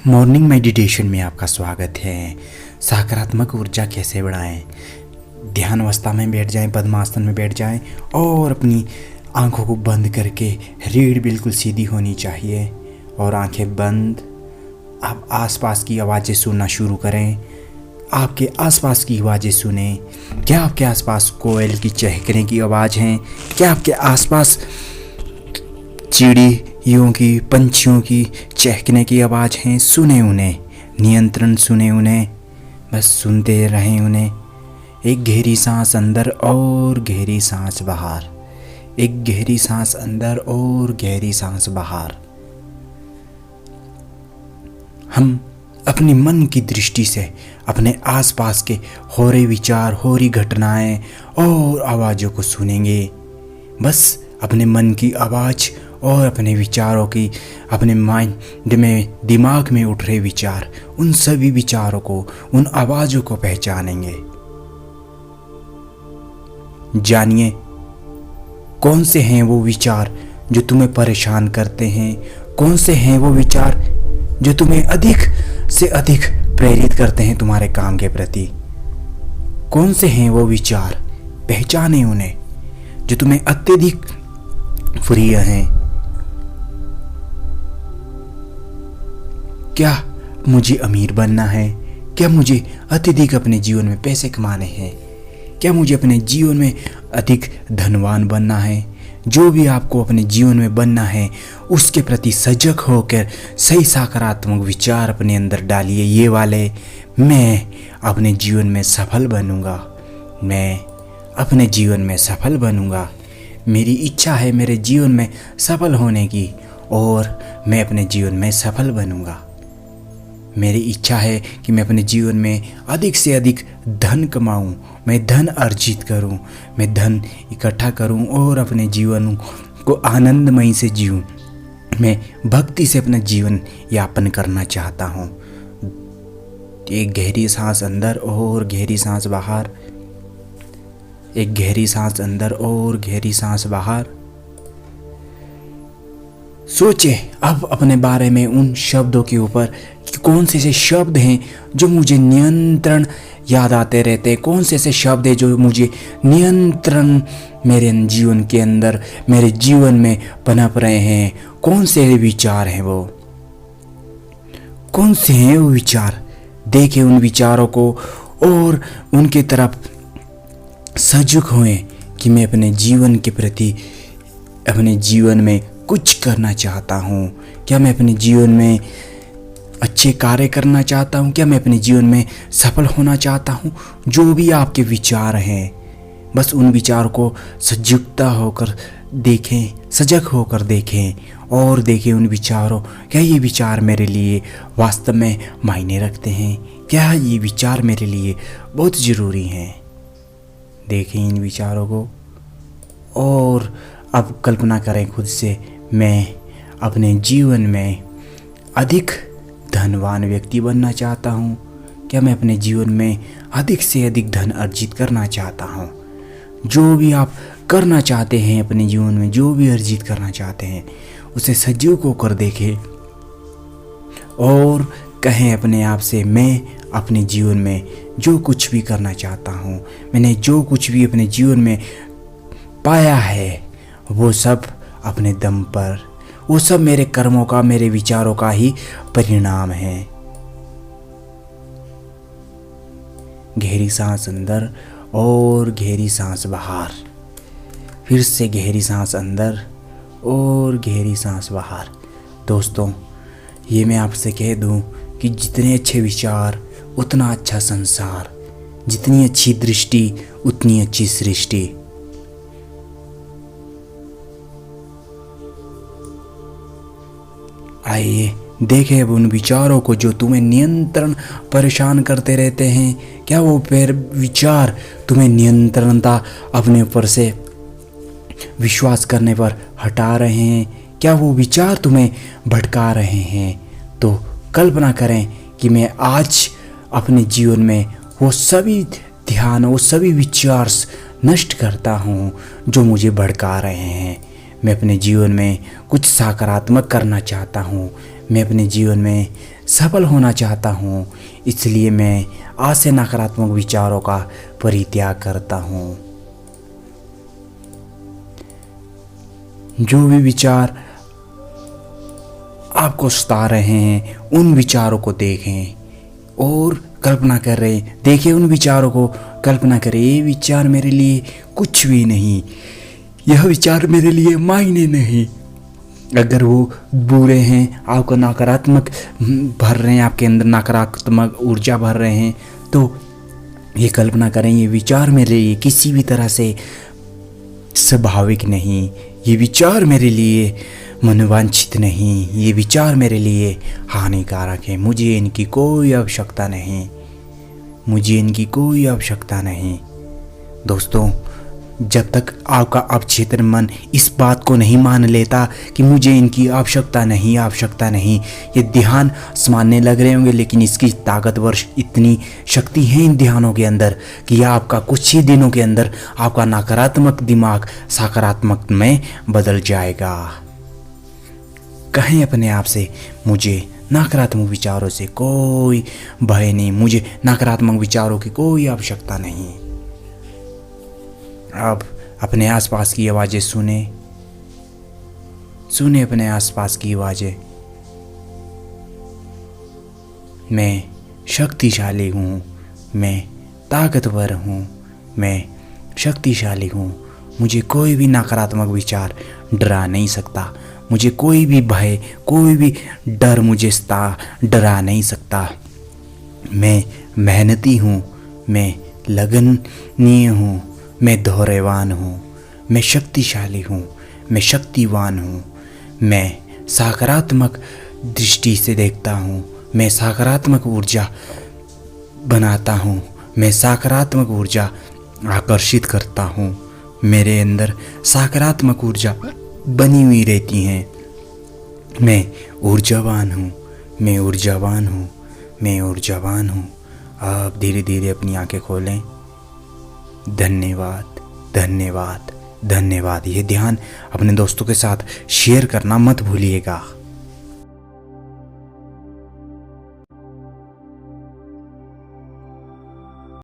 Morning meditation में आपका स्वागत है। सकारात्मक ऊर्जा कैसे बढ़ाएं? ध्यान अवस्था में बैठ जाएं, पद्मासन में बैठ जाएं और अपनी आंखों को बंद करके रीढ़ बिल्कुल सीधी होनी चाहिए और आंखें बंद। आप आसपास की आवाज़ें सुनना शुरू करें। आपके आसपास की आवाज़ें सुनें। क्या आपके आसपास कोयल की चहकने की आवाज़ है? क्या आपके आसपास चिड़ियों की, पंछियों की चहकने की आवाज़ हैं? सुने उन्हें, नियंत्रण सुने उन्हें, बस सुनते रहें उन्हें। एक गहरी सांस अंदर और गहरी सांस बाहर, एक गहरी सांस अंदर और गहरी सांस बाहर। हम अपने मन की दृष्टि से अपने आसपास के हो रहे विचार, हो रही घटनाएं और आवाज़ों को सुनेंगे। बस अपने मन की आवाज़ और अपने विचारों की, अपने माइंड में, दिमाग में उठ रहे विचार, उन सभी विचारों को, उन आवाज़ों को पहचानेंगे। जानिए कौन से हैं वो विचार जो तुम्हें परेशान करते हैं, कौन से हैं वो विचार जो तुम्हें अधिक से अधिक प्रेरित करते हैं तुम्हारे काम के प्रति। कौन से हैं वो विचार, पहचाने उन्हें, जो तुम्हें अत्यधिक प्रिय हैं। क्या मुझे अमीर बनना है? क्या मुझे अत्यधिक अपने जीवन में पैसे कमाने हैं? क्या मुझे अपने जीवन में अधिक धनवान बनना है? जो भी आपको अपने जीवन में बनना है उसके प्रति सजग होकर सही सकारात्मक विचार अपने अंदर डालिए। ये वाले, मैं अपने जीवन में सफल बनूंगा, मैं अपने जीवन में सफल बनूंगा, मेरी इच्छा है मेरे जीवन में सफल होने की और मैं अपने जीवन में सफल बनूंगा। मेरी इच्छा है कि मैं अपने जीवन में अधिक से अधिक धन कमाऊं, मैं धन अर्जित करूं, मैं धन इकट्ठा करूं और अपने जीवन को आनंदमयी से जीऊं। मैं भक्ति से अपना जीवन यापन करना चाहता हूं। एक गहरी सांस अंदर और गहरी सांस बाहर, एक गहरी सांस अंदर और गहरी सांस बाहर। सोचे अब अपने बारे में, उन शब्दों के ऊपर कि कौन से ऐसे शब्द हैं जो मुझे नियंत्रण याद आते रहते हैं, कौन से ऐसे शब्द हैं जो मुझे नियंत्रण मेरे जीवन के अंदर, मेरे जीवन में पनप रहे हैं। कौन से विचार हैं वो, कौन से हैं वो विचार? देखें उन विचारों को और उनके तरफ सजग हुए कि मैं अपने जीवन के प्रति, अपने जीवन में कुछ करना चाहता हूँ। क्या मैं अपने जीवन में अच्छे कार्य करना चाहता हूँ? क्या मैं अपने जीवन में सफल होना चाहता हूँ? जो भी आपके विचार हैं, बस उन विचार को सजगता होकर देखें, सजग होकर देखें और देखें उन विचारों, क्या ये विचार मेरे लिए वास्तव में मायने रखते हैं? क्या ये विचार मेरे लिए बहुत ज़रूरी हैं? देखें इन विचारों को और अब कल्पना करें खुद से, मैं अपने जीवन में अधिक धनवान व्यक्ति बनना चाहता हूँ। क्या मैं अपने जीवन में अधिक से अधिक धन अर्जित करना चाहता हूँ? जो भी आप करना चाहते हैं अपने जीवन में, जो भी अर्जित करना चाहते हैं, उसे सजग होकर देखें और कहें अपने आप से, मैं अपने जीवन में जो कुछ भी करना चाहता हूँ, मैंने जो कुछ भी अपने जीवन में पाया है, वो सब अपने दम पर, वो सब मेरे कर्मों का, मेरे विचारों का ही परिणाम है। गहरी सांस अंदर और गहरी सांस बाहर, फिर से गहरी सांस अंदर और गहरी सांस बाहर। दोस्तों, ये मैं आपसे कह दूं कि जितने अच्छे विचार उतना अच्छा संसार, जितनी अच्छी दृष्टि उतनी अच्छी सृष्टि। आइए देखें अब उन विचारों को जो तुम्हें नियंत्रण परेशान करते रहते हैं। क्या वो विचार तुम्हें नियंत्रणता अपने ऊपर से विश्वास करने पर हटा रहे हैं? क्या वो विचार तुम्हें भटका रहे हैं? तो कल्पना करें कि मैं आज अपने जीवन में वो सभी ध्यान, वो सभी विचार नष्ट करता हूँ जो मुझे भड़का रहे हैं। मैं अपने जीवन में कुछ सकारात्मक करना चाहता हूँ। मैं अपने जीवन में सफल होना चाहता हूँ, इसलिए मैं आज से नकारात्मक विचारों का परित्याग करता हूँ। जो भी विचार आपको सता रहे हैं उन विचारों को देखें और कल्पना कर रहे हैं, देखिए उन विचारों को, कल्पना करें ये विचार मेरे लिए कुछ भी नहीं, यह विचार मेरे लिए मायने नहीं। अगर वो बुरे हैं, आपको नकारात्मक भर रहे हैं, आपके अंदर नकारात्मक ऊर्जा भर रहे हैं, तो ये कल्पना करें ये विचार मेरे लिए किसी भी तरह से स्वाभाविक नहीं, ये विचार मेरे लिए मनोवांछित नहीं, ये विचार मेरे लिए हानिकारक है, मुझे इनकी कोई आवश्यकता नहीं, मुझे इनकी कोई आवश्यकता नहीं। दोस्तों, जब तक आपका अवचेतन मन इस बात को नहीं मान लेता कि मुझे इनकी आवश्यकता नहीं, ये ध्यान मानने लग रहे होंगे, लेकिन इसकी ताकतवर इतनी शक्ति है इन ध्यानों के अंदर कि आपका कुछ ही दिनों के अंदर आपका नकारात्मक दिमाग सकारात्मक में बदल जाएगा। कहें अपने आप से, मुझे नकारात्मक विचारों से कोई भय नहीं, मुझे नकारात्मक विचारों की कोई आवश्यकता नहीं। अब अपने आसपास की आवाज़ें सुने अपने आसपास की आवाज़ें। मैं शक्तिशाली हूँ, मैं ताकतवर हूँ, मैं शक्तिशाली हूँ, मुझे कोई भी नकारात्मक विचार डरा नहीं सकता, मुझे कोई भी भय, कोई भी डर मुझे डरा नहीं सकता। मैं मेहनती हूँ, मैं लगननीय हूँ, मैं धैर्यवान हूँ, मैं शक्तिशाली हूँ, मैं शक्तिवान हूँ, मैं सकारात्मक दृष्टि से देखता हूँ, मैं सकारात्मक ऊर्जा बनाता हूँ, मैं सकारात्मक ऊर्जा आकर्षित करता हूँ, मेरे अंदर सकारात्मक ऊर्जा बनी हुई रहती हैं। मैं ऊर्जावान हूँ, मैं ऊर्जावान हूँ, मैं ऊर्जावान हूँ। आप धीरे धीरे अपनी आंखें खोलें। धन्यवाद, धन्यवाद, धन्यवाद। ये ध्यान अपने दोस्तों के साथ शेयर करना मत भूलिएगा।